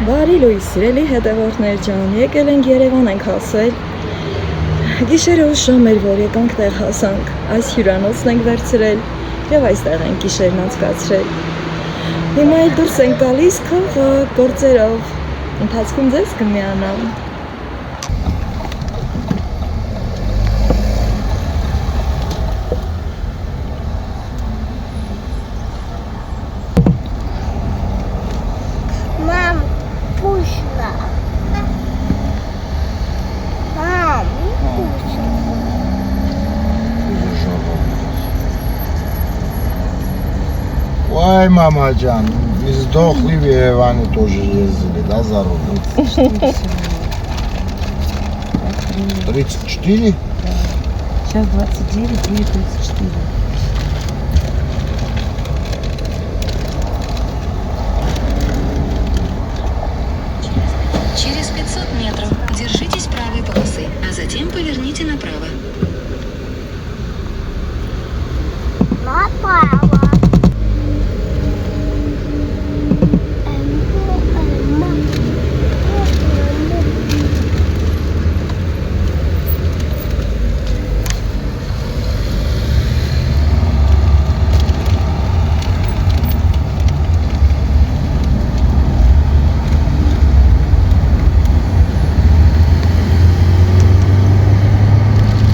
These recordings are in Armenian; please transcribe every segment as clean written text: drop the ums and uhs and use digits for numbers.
Բարի լույս, սիրելի հետևորդներ ջան, եկել ենք Երևան ենք հասել։ Գիշերը ուշ ժամ էր, որ եկանք տեղ հասանք, այս հյուրանոցն ենք վերցրել եւ այստեղ ենք գիշերն անցկացրել։ Հիմա էլ դուրս ենք գալիս քաղաք գործերով, ընթացքում ձեզ կմիանամ։ Ой, мама Джан, издохли в Ереване тоже ездили, да, за рулем? 34? Сейчас 29 или 34. Через 500 метров держитесь правой полосы, а затем поверните направо. Направо.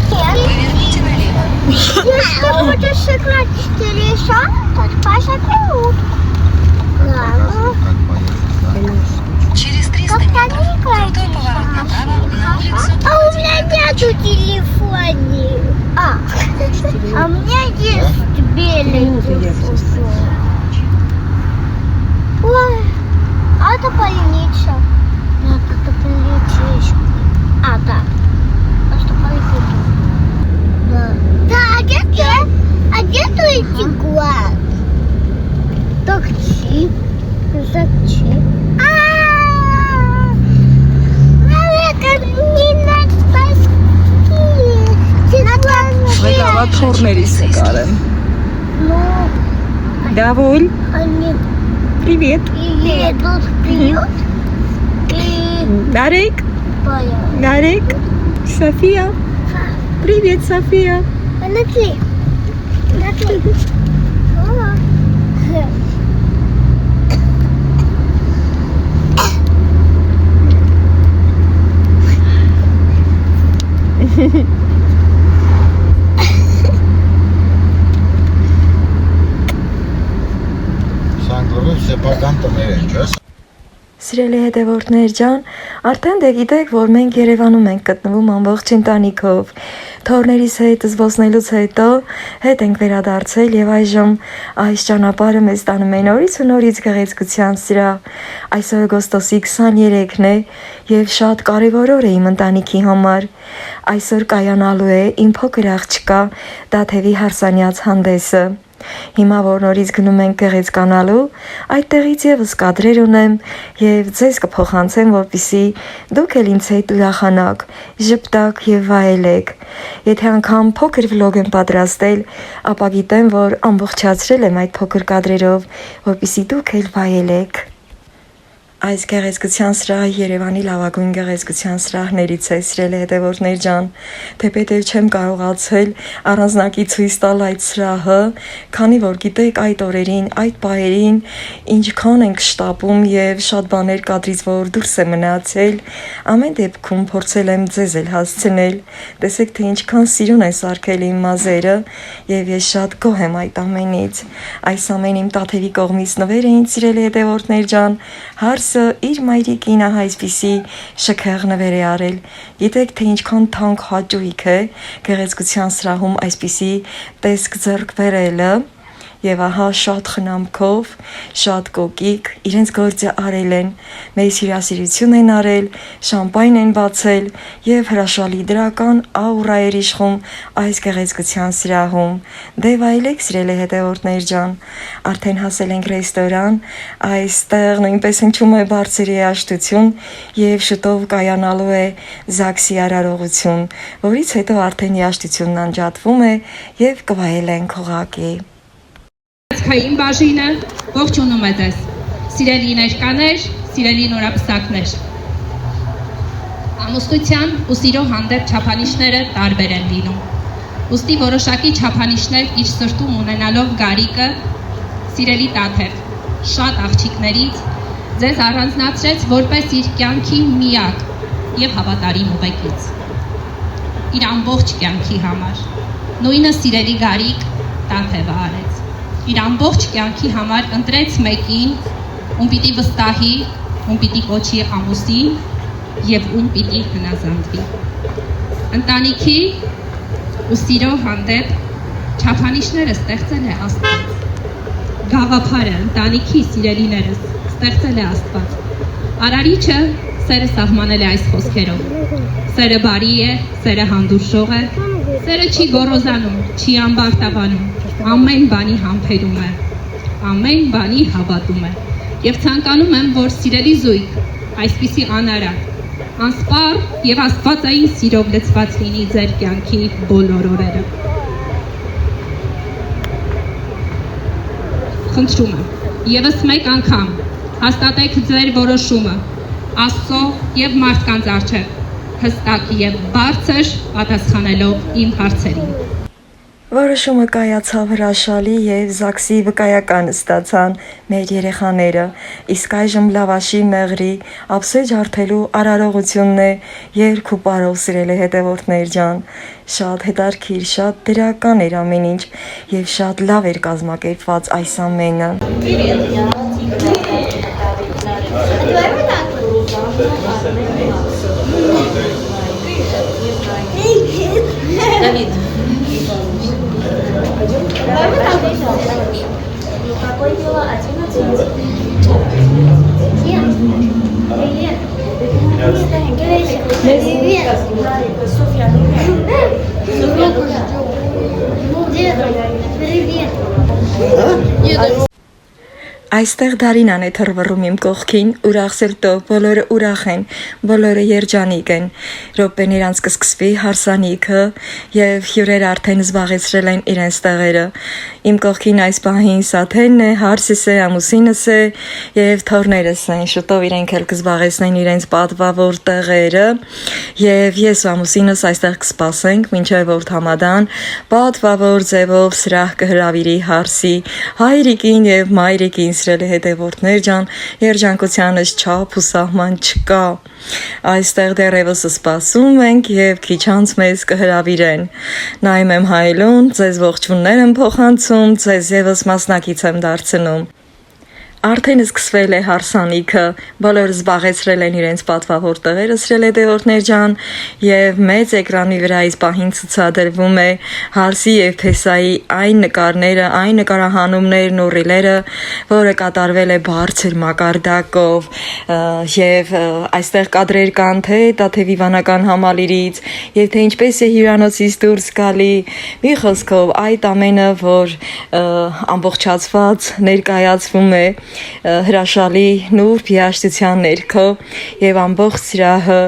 Поверните налево. Если будешь играть в телешоу, то спасай утку. Как поехать, Через 300 Как-то метров не играть крутой в поворот направо на улицу. А у меня нету телефона. А у меня есть белый телефон. Ой, а это больница. Нет, это полицейский. А, да. Просто полицейский. Да. Да, а где твой тигуан? Такси. Такси. Վեգավաթորներից կարեմ։ Դավոլ, Они привет։ едут вперед и Дарек, поют. Дарек, София. Привет, София. Смотри. Смотри. Սանգլորով սեպական տներ են, չես? Սիրելի հետևորդներ ջան, արդեն դե գիտեք, որ մենք Երևանում ենք գտնվում ամբողջ ընտանիքով։ Թորներիս հետ զբոսնելուց հետո հետ ենք վերադարձել եւ այժմ այս ճանապարհը մեզ տանում է նորից ու նորից գեղեցկության սիրահ։ Այսօր օգոստոսի 23-ն է եւ շատ կարեւոր օր է իմ ընտանիքի համար։ Այսօր կայանալու է իմ փոքր աղջկա Դաթևի Հարսանյաց հանդեսը։ Հիմա որ նորից գնում ենք գեղեցկանալու, այդտեղից եւս կադրեր ունեմ եւ ձեզ կփոխանցեմ, որպեսզի դուք էլ ինձ հետ ուրախանաք, ժպտաք եւ վայելեք։ Եթե անգամ փոքր վլոգ եմ պատրաստել, ապա գիտեմ, որ ամբողջացրել եմ այդ փոքր կադրերով, որպեսզի դուք էլ վայելեք։ Այս գեղեցկության սրահը Երևանի լավագույն գեղեցկության սրահներից է, սիրելի հետևորդներ ջան, թեպետև չեմ կարողացել առանձնակի ցույց տալ այդ սրահը, քանի որ գիտեք այդ օրերին, այդ պահերին ինչքան ենք շտապում եւ շատ բաներ կադրից որ դուրս է մնացել, ամեն դեպքում փորձել եմ ձեզ էլ հասցնել, տեսեք թե ինչքան սիրուն է սարքել իմ մազերը եւ ես շատ գոհ եմ այդ ամենից։ Այս ամեն իմ Տաթևի կողմից նվեր էին, սիրելի հետևորդներ ջան, իր մայրիկին այսպիսի շքեղ նվեր է արել։ Գիտեք թե ինչքան թանկ հաճույք է գեղեցկության սրահում այսպիսի տեսք ձեռք բերելը։ Եվ ահա շատ խնամքով, շատ կոկիկ իրենց գործը արել են, մեծ հյուրասիրություն են արել, շամպայն են բացել եւ հրաշալի դրական աուրա էր իշխում այս գեղեցկության սրահում։ Դե վայելեք սիրելի հետևորդներ ջան, արդեն հասել ենք ռեստորան, այստեղ նույնպես հնչում է բարձր երաժշտություն եւ շուտով կայանալու է ԶԱԳՍ-ի արարողություն, որից հետո արդեն երաժշտությունն անջատվում է եւ կվայելենք հողակի։ Քային բաժինը ողջունում է ձեզ։ Սիրելի ներկաներ, սիրելի նորապսակներ։ Ամուսնության ու սիրո հանդեպ չափանիշները տարբեր են լինում։ Ուստի որոշակի չափանիշներ իր սրտում ունենալով Գարիկը, սիրելի Տաթև, շատ աղջիկներից ձեզ առանձնացրեց որպես իր կյանքի միակ եւ հավատարիմ ուղեկից։ Իր ամբողջ կյանքի համար։ Նույնը սիրելի Գարիկ Տաթևը արեց։ Իր ամբողջ կյանքի համար ընտրեց մեկին, ում պիտի վստահի, ում պիտի կոչի ամուսին եւ ում պիտի հնազանդվի։ Ընտանիքի ու սիրո հանդեպ չափանիշները ստեղծել է Աստված։ Գաղափարը ընտանիքի սիրելիներս ստեղծել է Աստված։ Արարիչը սերը սահմանել է այս խոսքերով. սերը բարի է, սերը հանդուրժող է, սերը չի գոռոզանում, չի ամբարտավանում, ամեն բանի համբերում է, ամեն բանի հավատում է։ Եվ ցանկանում եմ, որ սիրելի զույգ այսպիսի անարատ, անսպառ եւ աստվածային սիրով լցված լինի ձեր կյանքի բոլոր օրերը։ Խնդրում եմ, եւս մեկ անգամ հաստատեք ձեր որոշումը Աստծո եւ մարդկանց առջեւ, հստակ եւ բարձր պատասխանելով իմ հարցերին։ Որոշումը կայացավ հրաշալի եւ ԶԱԳՍ-ի վկայական ստացան մեր երեխաները, իսկ այժմ լավաշի մեղրի ափսե ջարդելու արարողությունն է երգ ու պարով սիրելի հետևորդներ ջան։ Շատ հետարքիր, շատ դրական էր ամեն ինչ եւ շատ լավ էր կազմակերպված այս ամենը։ Давид. Какое дело? 11. Привет. Софья. Привет. Այստեղ Դարինան է թռվռում իմ կողքին, ուրախ սրտով, բոլորը ուրախ են, բոլորը երջանիկ են։ Րոպեներանց կսկսվի հարսանիքը եւ հյուրերը արդեն զբաղեցրել են իրենց տեղերը։ Իմ կողքին այս պահին Սաթենն է, Հարսիս է, ամուսինս է եւ թորներս են։ Շուտով իրենք էլ կզբաղեցնեն իրենց պատվավոր տեղերը եւ ես ու ամուսինս այստեղ կսպասենք մինչեւ որ Թամադան պատվավոր ձևով սրահ կհրավիրի Հարսի հայրիկին եւ մայրիկին սիրելի հետևորդներ ջան, երջանկությանս չափ ու սահման չկա։ Այստեղ դեռևս սպասում ենք եւ քիչ անց մեզ կհրավիրեն։ Նայում եմ հայելուն, ձեզ ողջուններ եմ փոխանցում, ձեզ եւս մասնակից եմ դարձնում։ Արդեն սկսվել է հարսանիքը, բոլորը զբաղեցրել են իրենց պատվավոր տեղերը սիրելի հետևորդներ ջան եւ մեծ էկրանի վրա այս պահին ցուցադրվում է Հարսի եւ Փեսայի այն նկարները, այն նկարահանումներն ու ռիլերը, որը կատարվել է բարձր մակարդակով եւ այստեղ կադրեր կան թե Տաթևի վանական համալիրից եւ թե ինչպես է հյուրանոցից դուրս գալի, մի խոսքով այդ ամենը, որ ամբողջացված ներկայացվում է հրաշալի նուրբ երաժշտության ներքո եւ ամբողջ սրահը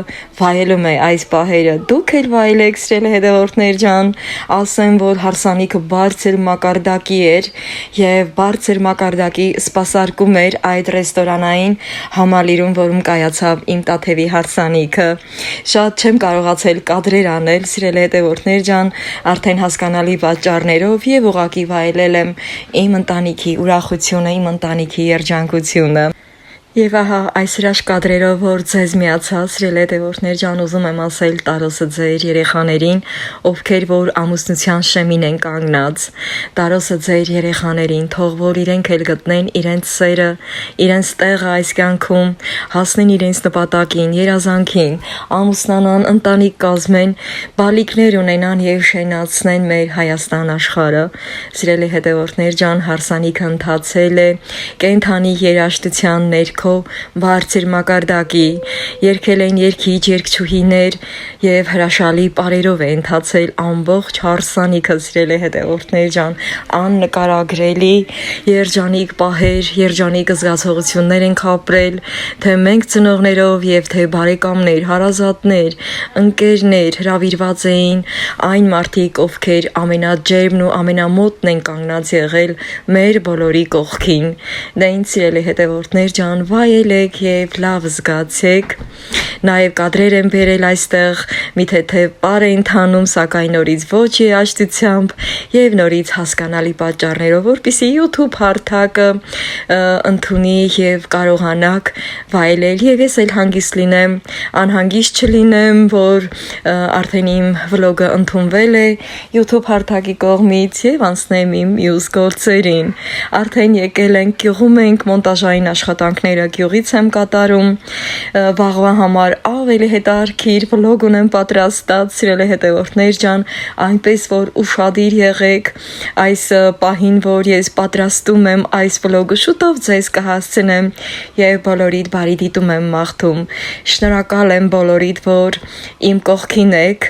վայելում է այս պահերը։ Դուք էլ վայելեք սիրելի հետևորդներ ջան, ասեմ որ հարսանիքը բարձր մակարդակի էր եւ բարձր մակարդակի սպասարկում էր այդ ռեստորանային համալիրում, որում կայացավ իմ Տաթևի հարսանիքը։ Շատ չեմ կարողացել կադրեր անել սիրելի հետևորդներ ջան, արդեն հասկանալի պատճառներով եւ ուղղակի վայելել եմ իմ ընտանիքի ուրախությունը, իմ ընտանիքի երջանկությունը։ Եվ ահա այս հրաշք կադրերով, որ ձեզ միացա, սիրելի հետևորդներ ջան, ուզում եմ ասել տարոսը ձեր երեխաներին, ովքեր որ ամուսնության շեմին են կանգնած, տարոսը ձեր երեխաներին, թող որ իրենք էլ գտնեն իրենց սերը, իրենց տեղը այս կյանքում, հասնեն իրենց նպատակին, երազանքին, ամուսնանան, ընտանիք կազմեն, բալիկներ ունենան եւ շենացնեն մեր Հայաստան աշխարհը։ Սիրելի հետևորդներ ջան, հարսանիքը ընթացել է կենթանի երաժշտության ներքո բարձր մակարդակի, երգել են երգիչ երգչուհիներ եւ հրաշալի պարերով է ընթացել ամբողջ հարսանիքը սիրելի հետևորդներ ջան, աննկարագրելի երջանիկ պահեր, երջանիկ զգացողություններ ենք ապրել, թե մենք ծնողներով եւ թե բարեկամներ, հարազատներ, ընկերներ հրավիրված էին այն մարդիկ, ովքեր ամենաջերմն ու ամենամոտն են կանգնած եղել մեր բոլորի կողքին։ Դա ինձ սիրելի հետևորդներ ջան, վայելեք եւ լավ զգացեք։ Նաեւ կադրեր են բերել այստեղ մի թեթև պար է ընթանում, սակայն նորից ոչ երաժշտությամբ եւ նորից հասկանալի պատճառներով, որպեսզի YouTube հարթակը ընդունի եւ կարողանաք վայելել եւ ես էլ հանգիստ լինեմ, անհանգիստ չլինեմ, որ արդեն իմ վլոգը ընդունվել է YouTube հարթակի կողմից եւ անցնեմ իմ մյուս գործերին։ Արդեն եկել ենք, գյուղում ենք, մոնտաժային աշխատանքները գյուղից եմ կատարում, վաղվա համար ավելի հետաքրքիր վլոգ ունեմ պատրաստած, սիրելի հետևորդներ ջան, այնպես որ ուշադիր եղեք այս պահին, որ ես պատրաստում եմ այս վլոգը, շուտով ձեզ կհասցնեմ եւ բոլորիդ բարի դիտում եմ մաղթում։ Շնորհակալ եմ բոլորիդ, որ իմ կողքին եք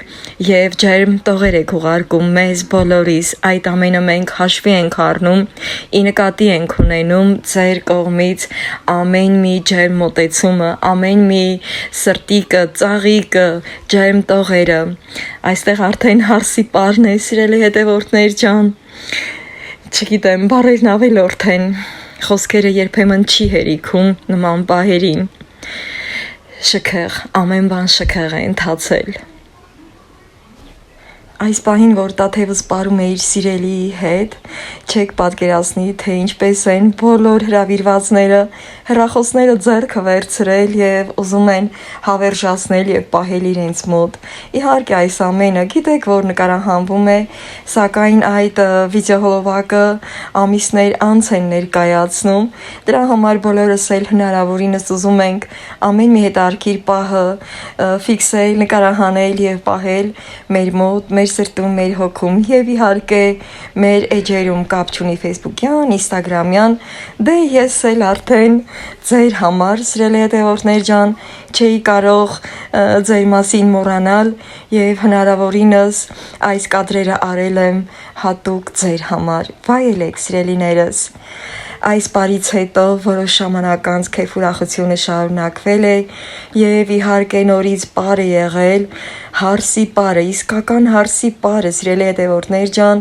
եւ ջերմ տողեր եք ուղարկում մեզ բոլորիս, այդ ամենը մենք հաշվի ենք առնում, ի նկատի ենք ունենում ձեր կողմից ամեն մի ջերմ մոտեցումը, ամեն մի սրտիկը, ծաղիկը, ջերմ տողերը։ Այստեղ արդեն հարսի պարն է, սիրելի հետևորդներ ջան։ Չգիտեմ, բառերն ավելորդ են, խոսքերը երբեմն չի հերիքում նման պահերին։ Շքեղ, ամեն բան շքեղ է ընթացել։ Այս պահին, որ Տաթևը սպարում է իր սիրելիի հետ, չեք պատկերացնի, թե ինչպես են բոլոր հրավիրվածները հեռախոսները ձեռքը վերցրել եւ ուզում են հավերժացնել եւ պահել իրենց մոտ։ Իհարկե այս ամենը գիտեք, որ նկարահանվում է, սակայն այդ վիդեոհոլովակը ամիսներ անց են ներկայացնում։ Դրա համար բոլորս էլ հնարավորինս ուզում ենք ամեն մի հետաքրքիր պահը ֆիքսել, նկարահանել եւ պահել մեր մոտ, մեր սրտում, մեր հոգում եւ իհարկե մեր էջերում կապ չունի Facebook-յան, Instagram-յան, դե ես էլ արդեն ձեր համար, սիրելի հետևորդներ ջան, չէի կարող ձեր մասին մոռանալ եւ հնարավորինս այս կադրերը արել եմ հատուկ ձեր համար։ Վայելեք, սիրելիներս։ Այս բարից հետո որոշ ժամանակ անց քեֆ ուրախությունը շարունակվել է եւ իհարկե նորից պար է եղել, հարսի պարը, իսկական հարսի պարը, սիրելի հետևորդներ ջան,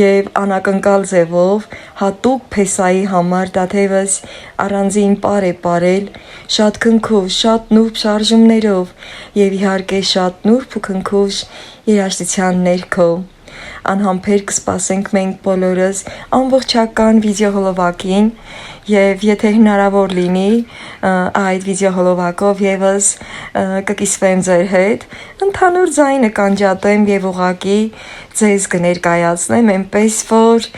եւ անակնկալ ձևով հատուկ փեսայի համար Տաթևս առանձին պար է ապարել, շատ քնքուշ, շատ նուրբ շարժումներով եւ իհարկե շատ նուրբ ու քնքուշ երաժշտության ներքո։ Անհամբեր կսպասենք մենք բոլորս ամբողջական վիդեոհոլովակին եւ եթե հնարավոր լինի այդ վիդեոհոլովակով եւս կկիսվեմ ձեր հետ, ընդհանուր ձայնը կանջատեմ եւ ուղակի ձեզ կներկայացնեմ, այնպես որ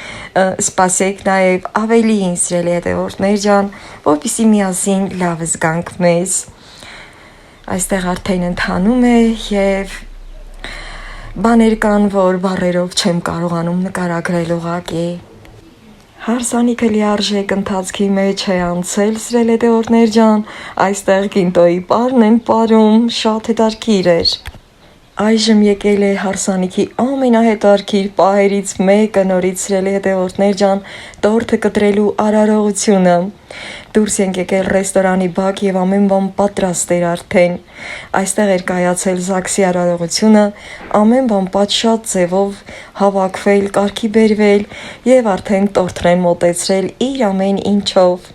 սպասեք նաեւ ավելին, սիրելի հետևորդներ ջան, որպեսզի միասին լավ զգանք մեզ։ Այստեղ արդեն ընթանում է եւ բաներ կան, որ բառերով չեմ կարողանում նկարագրել ուղղակի։ Հարսանիքը լիարժեք ընթացքի մեջ է անցել, սիրելի հետևորդներ ջան, այստեղ կինտոյի պարն են պարում, շատ հետաքրքիր էր։ Այժմ եկել է հարսանիքի ամենահետաքրքիր պահերից մեկը, նորից սիրելի հետևորդներ ջան, տորթը կտրելու արարողությունը։ Դուրս ենք եկել ռեստորանի բակ եւ ամեն բան պատրաստ էր արդեն։ Այստեղ էր կայացել ԶԱԳՍ-ի արարողությունը, ամեն բան պատշաճ ձևով հավաքվել, կարգի բերվել եւ արդեն տորթն են մոտեցրել իր ամեն ինչով։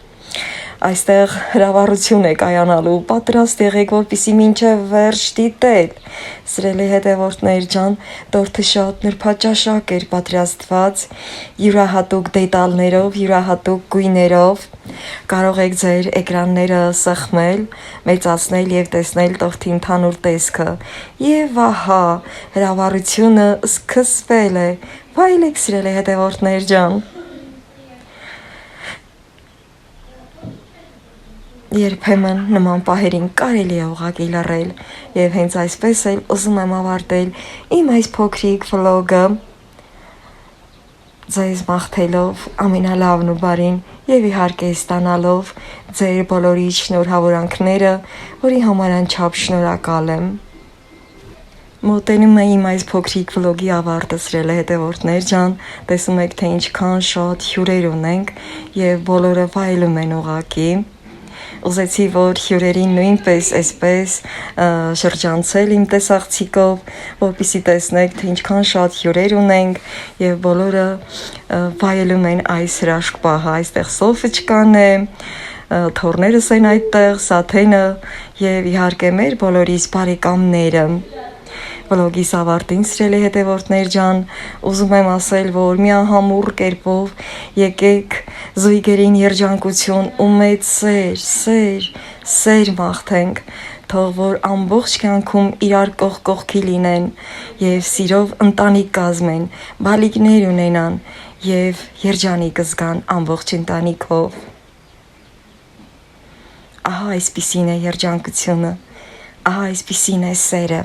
Այստեղ հրավառություն է կայանալու, պատրաստ եղեք, որպեսզի մինչև վերջ դիտել։ Սիրելի հետևորդներ ջան, տորթը շատ նրբաճաշակ էր պատրաստված, յուրահատուկ դետալներով, յուրահատուկ գույներով։ Կարող եք ձեր էկրանները սեղմել, մեծացնել եւ տեսնել տորթի ընդհանուր տեսքը։ Եվ ահա, հրավառությունը սկսվել է։ Վայելեք, սիրելի հետևորդներ ջան։ Երբեմն նման պահերին կարելի է ուղղակի լռել եւ հենց այսպես էլ ուզում եմ ավարտել իմ այս փոքրիկ վլոգը ձեզ մաղթելով ամենալավն ու բարին եւ իհարկե ստանալով ձեր բոլորի շնորհավորանքները, որի համար անչափ շնորհակալ եմ։ Մոտենում է իմ այս փոքրիկ վլոգի ավարտը, սիրելի հետևորդներ ջան, տեսնում եք թե ինչքան շատ հյուրեր ունենք եւ բոլորը վայելում են ուղղակի։ Ուզեցի, որ հյուրերին նույնպես այսպես շրջանցել իմ տեսախցիկով, որպեսզի տեսնեք, թե ինչքան շատ հյուրեր ունենք եւ բոլորը վայելում են այս հրաշք պահը։ Այստեղ Սոֆիչկան է, թորներս են այդտեղ, Սաթենը եւ իհարկե մեր բոլորիս բարեկամները։ Վլոգիս ավարտին սիրելի հետևորդներ ջան, ուզում եմ ասել, որ միահամուռ կերպով եկեք զույգերին երջանկություն ու մեծ սեր մաղթենք, թող որ ամբողջ կյանքում իրար կողքի լինեն եւ սիրով ընտանիք կազմեն, բալիկներ ունենան եւ երջանիկ զգան ամբողջ ընտանիքով։ Ահա այսպիսին է երջանկությունը, ահա այսպիսին է սերը։